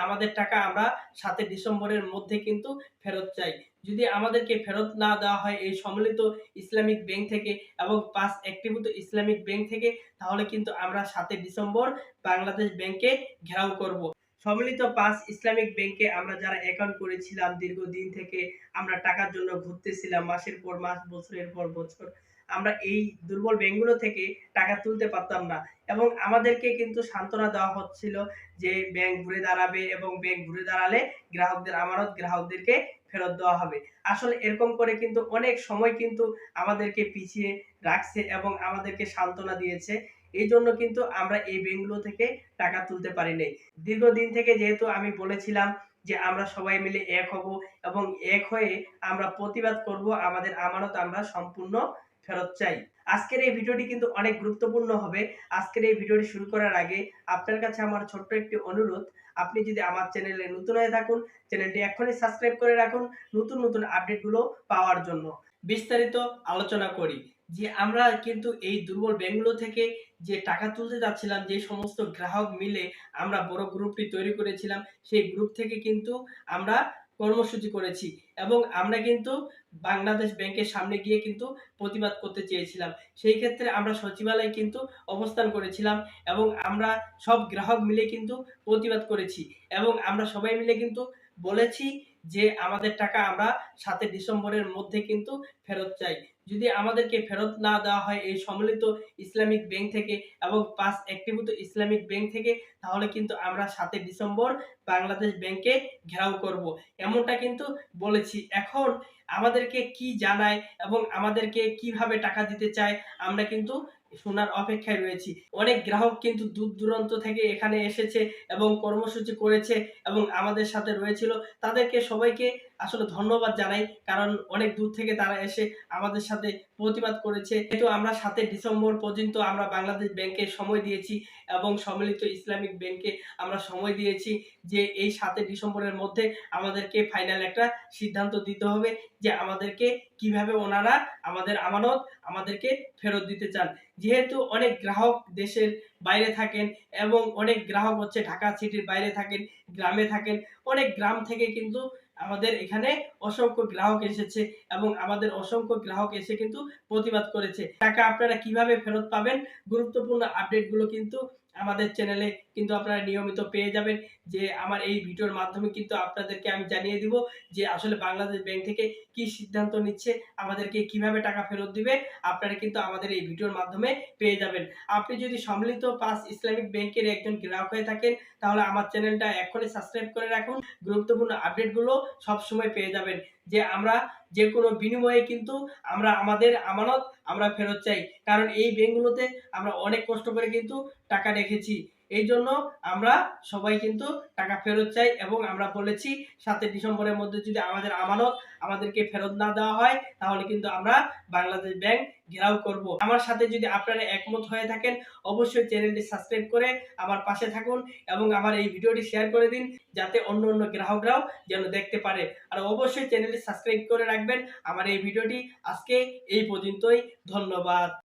আমাদের টাকা আমরা 7 ডিসেম্বরের মধ্যে কিন্তু ফেরত চাই। যদি আমাদেরকে ফেরত না দেওয়া হয় এই সম্মিলিত ইসলামিক ব্যাংক থেকে এবং ৫ একীভূত ইসলামিক ব্যাংক থেকে, তাহলে কিন্তু আমরা ৭ ডিসেম্বর বাংলাদেশ ব্যাংকে ঘেরাও করব। সম্মিলিত ৫ ইসলামিক ব্যাংকে আমরা যারা অ্যাকাউন্ট করেছিলাম দীর্ঘদিন থেকে আমরা টাকার জন্য ঘুরতেছিলাম মাসের পর মাস, বছরের পর বছর। আমরা এই দুর্বল ব্যাংকগুলো থেকে টাকা তুলতে পারতাম না এবং আমাদেরকে কিন্তু সান্ত্বনা দেওয়া হচ্ছিল যে ব্যাংক ঘুরে দাঁড়াবে এবং ব্যাংক ঘুরে দাঁড়ালে গ্রাহকদের আমানত গ্রাহকদেরকে ফেরত দেওয়া হবে। আসলে এরকম করে কিন্তু অনেক সময় কিন্তু আমাদেরকে পিছিয়ে রাখছে এবং আমাদেরকে সান্ত্বনা দিয়েছে। এইজন্য কিন্তু আমরা এই ব্যাংকগুলো থেকে টাকা তুলতে পারি নাই। দীর্ঘদিন থেকে যেহেতু আমি বলেছিলাম যে আমরা সবাই মিলে এক হব এবং এক হয়ে আমরা প্রতিবাদ করব, আমাদের আমানত আমরা সম্পূর্ণ ফেরত চাই। আজকের এই ভিডিওটি কিন্তু অনেক গুরুত্বপূর্ণ হবে। আজকের এই ভিডিওটি শুরু করার আগে আপনার কাছে আমার ছোট্ট একটি অনুরোধ, আপনি যদি আমার চ্যানেলে নতুন হয়ে থাকুন, চ্যানেলটি এখনই সাবস্ক্রাইব করে রাখুন নতুন আপডেটগুলো পাওয়ার জন্য। বিস্তারিত আলোচনা করি যে আমরা কিন্তু এই দুর্বল ব্যাংকগুলো থেকে যে টাকা তুলতে যাচ্ছিলাম, যে সমস্ত গ্রাহক মিলে আমরা বড় গ্রুপটি তৈরি করেছিলাম, সেই গ্রুপ থেকে কিন্তু আমরা কর্মসূচি করেছি এবং আমরা কিন্তু বাংলাদেশ ব্যাংকের সামনে গিয়ে কিন্তু প্রতিবাদ করতে চেয়েছিলাম। সেই ক্ষেত্রে আমরা সচিবালয়ে কিন্তু অবস্থান করেছিলাম এবং আমরা সব গ্রাহক মিলে কিন্তু প্রতিবাদ করেছি এবং আমরা সবাই মিলে কিন্তু বলেছি যে আমাদের টাকা আমরা ৭ ডিসেম্বরের মধ্যে কিন্তু ফেরত চাই। যদি আমাদেরকে ফেরত না দেওয়া হয় এই সম্মিলিত ইসলামিক ব্যাংক থেকে এবং ৫ একীভূত ইসলামিক ব্যাংক থেকে, তাহলে কিন্তু আমরা ৭ ডিসেম্বর বাংলাদেশ ব্যাংকে ঘেরাও করব। এমনটা কিন্তু বলেছি। এখন আমাদেরকে কি জানায় এবং আমাদেরকে কিভাবে টাকা দিতে চায় আমরা কিন্তু শোনার অপেক্ষায় রয়েছি। অনেক গ্রাহক কিন্তু দূর-দূরান্ত থেকে এখানে এসেছে এবং কর্মসূচি করেছে এবং আমাদের সাথে রয়েছিল। তাদেরকে সবাইকে আসলে ধন্যবাদ জানাই। কারণ অনেক দূর থেকে তারা এসে আমাদের সাথে প্রতিবাদ করেছে। যেহেতু আমরা ৭ ডিসেম্বর পর্যন্ত আমরা বাংলাদেশ ব্যাংকে সময় দিয়েছি এবং সম্মিলিত ইসলামিক ব্যাংকে আমরা সময় দিয়েছি যে এই ৭ ডিসেম্বরের মধ্যে আমাদেরকে ফাইনাল একটা সিদ্ধান্ত দিতে হবে যে আমাদেরকে কিভাবে ওনারা আমাদের আমানত আমাদেরকে ফেরত দিতে চান। যেহেতু অনেক গ্রাহক দেশের বাইরে থাকেন এবং অনেক গ্রাহক হচ্ছে ঢাকা সিটির বাইরে থাকেন, গ্রামে থাকেন। অনেক গ্রাম থেকে কিন্তু আমাদের এখানে অসংখ্য গ্রাহক এসেছে এবং আমাদের অসংখ্য গ্রাহক এসে কিন্তু প্রতিবাদ করেছে। টাকা আপনারা কিভাবে ফেরত পাবেন, গুরুত্বপূর্ণ আপডেটগুলো কিন্তু আমাদের চ্যানেলে কিন্তু আপনারা নিয়মিত পেয়ে যাবেন। যে আমার এই ভিডিওর মাধ্যমে কিন্তু আপনাদেরকে আমি জানিয়ে দিব যে আসলে বাংলাদেশ ব্যাংক থেকে কি সিদ্ধান্ত নিচ্ছে, আমাদেরকে কিভাবে টাকা ফেরত দিবে, আপনারা কিন্তু আমাদের এই ভিডিওর মাধ্যমে পেয়ে যাবেন। আপনি যদি সম্মিলিত ৫ ইসলামিক ব্যাংকের একজন গ্রাহক হয়ে থাকেন, তাহলে আমার চ্যানেলটা এখনই সাবস্ক্রাইব করে রাখুন। গুরুত্বপূর্ণ আপডেটগুলো সবসময় পেয়ে যাবেন। যে আমরা যেকোনো বিনিময়ে কিন্তু আমরা আমাদের আমানত আমরা ফেরত চাই। কারণ এই ব্যাংকগুলোতে আমরা অনেক কষ্ট করে কিন্তু টাকা রেখেছি। এইজন্য আমরা সবাই কিন্তু টাকা ফেরত চাই এবং আমরা বলেছি ৭ ডিসেম্বরের মধ্যে যদি আমাদের আমানত আমাদেরকে ফেরত না দেওয়া হয়, তাহলে কিন্তু আমরা বাংলাদেশ ব্যাংক ঘেরাও করব। আমার সাথে যদি আপনারা একমত হয়ে থাকেন, অবশ্যই চ্যানেলটি সাবস্ক্রাইব করে আমার পাশে থাকুন এবং আমার এই ভিডিওটি শেয়ার করে দিন যাতে অন্য গ্রাহকরাও যেন দেখতে পারে। আর অবশ্যই চ্যানেলটি সাবস্ক্রাইব করে রাখবেন। আমার এই ভিডিওটি আজকে এই পর্যন্তই। ধন্যবাদ।